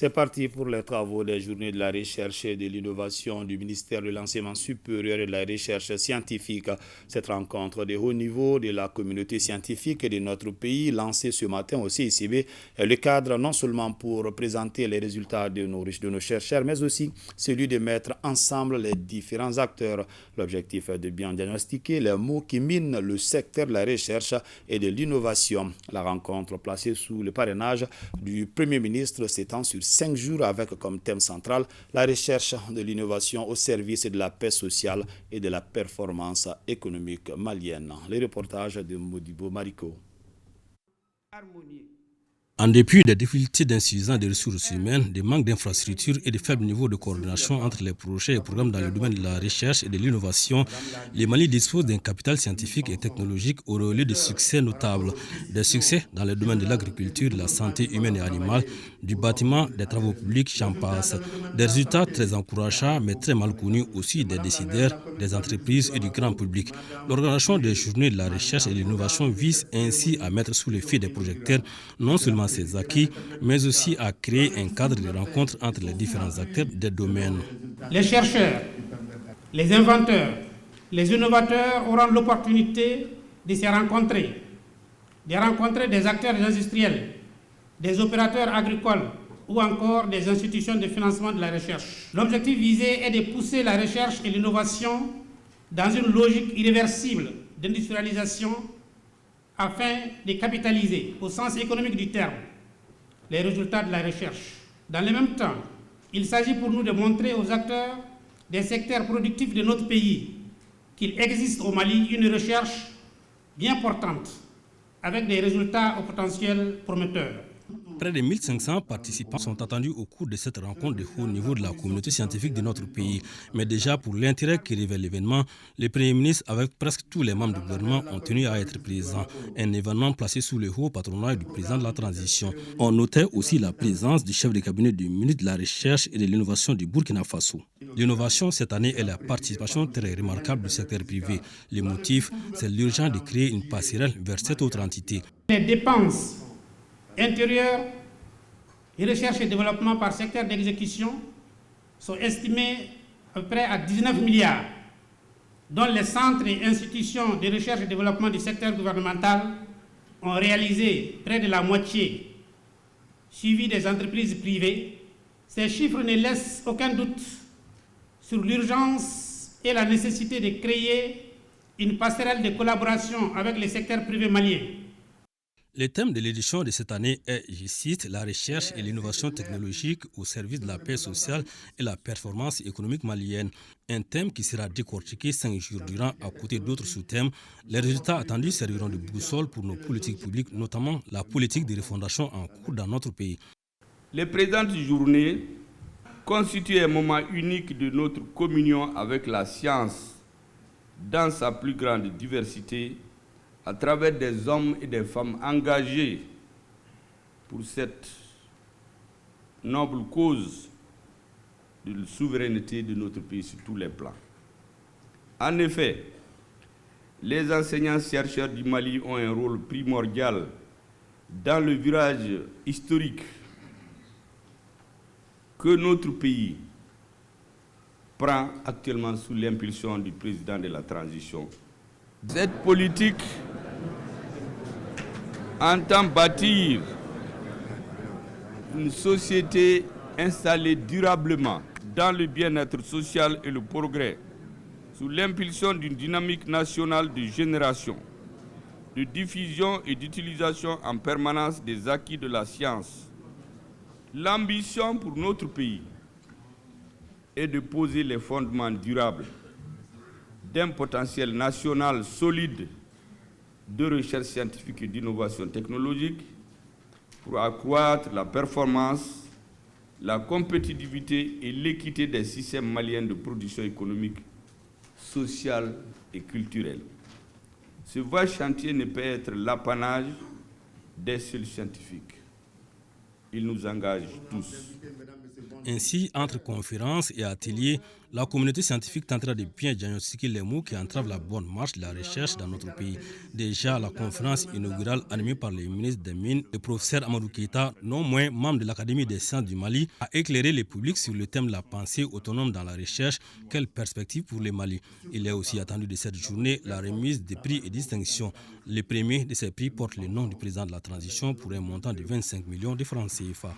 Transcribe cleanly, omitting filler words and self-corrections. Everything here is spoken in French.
C'est parti pour les travaux des journées de la recherche et de l'innovation du ministère de l'Enseignement supérieur et de la recherche scientifique. Cette rencontre de haut niveau de la communauté scientifique de notre pays, lancée ce matin au CICB, est le cadre non seulement pour présenter les résultats de nos chercheurs, mais aussi celui de mettre ensemble les différents acteurs. L'objectif est de bien diagnostiquer les maux qui minent le secteur de la recherche et de l'innovation. La rencontre placée sous le parrainage du Premier ministre s'étend sur 5 jours avec comme thème central la recherche de l'innovation au service de la paix sociale et de la performance économique malienne. Les reportages de Modibo Mariko. En dépit des difficultés d'insuffisance des ressources humaines, des manques d'infrastructures et de faibles niveaux de coordination entre les projets et programmes dans le domaine de la recherche et de l'innovation, le Mali dispose d'un capital scientifique et technologique au relais de succès notables. Des succès dans le domaine de l'agriculture, de la santé humaine et animale, du bâtiment, des travaux publics, j'en passe. Des résultats très encourageants mais très mal connus aussi des décideurs, des entreprises et du grand public. L'organisation des journées de la recherche et de l'innovation vise ainsi à mettre sous le feu des projecteurs non seulement ses acquis, mais aussi à créer un cadre de rencontre entre les différents acteurs des domaines. Les chercheurs, les inventeurs, les innovateurs auront l'opportunité de se rencontrer, de rencontrer des acteurs industriels, des opérateurs agricoles ou encore des institutions de financement de la recherche. L'objectif visé est de pousser la recherche et l'innovation dans une logique irréversible d'industrialisation afin de capitaliser, au sens économique du terme, les résultats de la recherche. Dans le même temps, il s'agit pour nous de montrer aux acteurs des secteurs productifs de notre pays qu'il existe au Mali une recherche bien portante, avec des résultats au potentiel prometteur. Près de 1500 participants sont attendus au cours de cette rencontre de haut niveau de la communauté scientifique de notre pays. Mais déjà, pour l'intérêt qui révèle l'événement, le Premier ministre, avec presque tous les membres du gouvernement, ont tenu à être présents. Un événement placé sous le haut patronat du président de la transition. On notait aussi la présence du chef de cabinet du ministre de la Recherche et de l'Innovation du Burkina Faso. L'innovation cette année est la participation très remarquable du secteur privé. Le motif, c'est l'urgence de créer une passerelle vers cette autre entité. Les dépenses intérieures et recherche et développement par secteur d'exécution sont estimés à peu près à 19 milliards, dont les centres et institutions de recherche et développement du secteur gouvernemental ont réalisé près de la moitié, suivi des entreprises privées. Ces chiffres ne laissent aucun doute sur l'urgence et la nécessité de créer une passerelle de collaboration avec le secteur privé malien. Le thème de l'édition de cette année est, je cite, la recherche et l'innovation technologique au service de la paix sociale et la performance économique malienne. Un thème qui sera décortiqué 5 jours durant à côté d'autres sous-thèmes. Les résultats attendus serviront de boussole pour nos politiques publiques, notamment la politique de refondation en cours dans notre pays. Les présentes journées constituent un moment unique de notre communion avec la science dans sa plus grande diversité, à travers des hommes et des femmes engagés pour cette noble cause de la souveraineté de notre pays sur tous les plans. En effet, les enseignants-chercheurs du Mali ont un rôle primordial dans le virage historique que notre pays prend actuellement sous l'impulsion du président de la transition. Cette politique entend bâtir une société installée durablement dans le bien-être social et le progrès, sous l'impulsion d'une dynamique nationale de génération, de diffusion et d'utilisation en permanence des acquis de la science. L'ambition pour notre pays est de poser les fondements durables d'un potentiel national solide de recherche scientifique et d'innovation technologique pour accroître la performance, la compétitivité et l'équité des systèmes maliens de production économique, sociale et culturelle. Ce vaste chantier ne peut être l'apanage des seuls scientifiques. Il nous engage tous. Ainsi, entre conférences et ateliers, la communauté scientifique tentera de bien diagnostiquer les maux qui entravent la bonne marche de la recherche dans notre pays. Déjà, la conférence inaugurale animée par le ministre des Mines, le professeur Amadou Keïta, non moins membre de l'Académie des sciences du Mali, a éclairé le public sur le thème de la pensée autonome dans la recherche. Quelle perspective pour le Mali? Il est aussi attendu de cette journée la remise des prix et distinctions. Le premier de ces prix porte le nom du président de la transition pour un montant de 25 millions de francs CFA.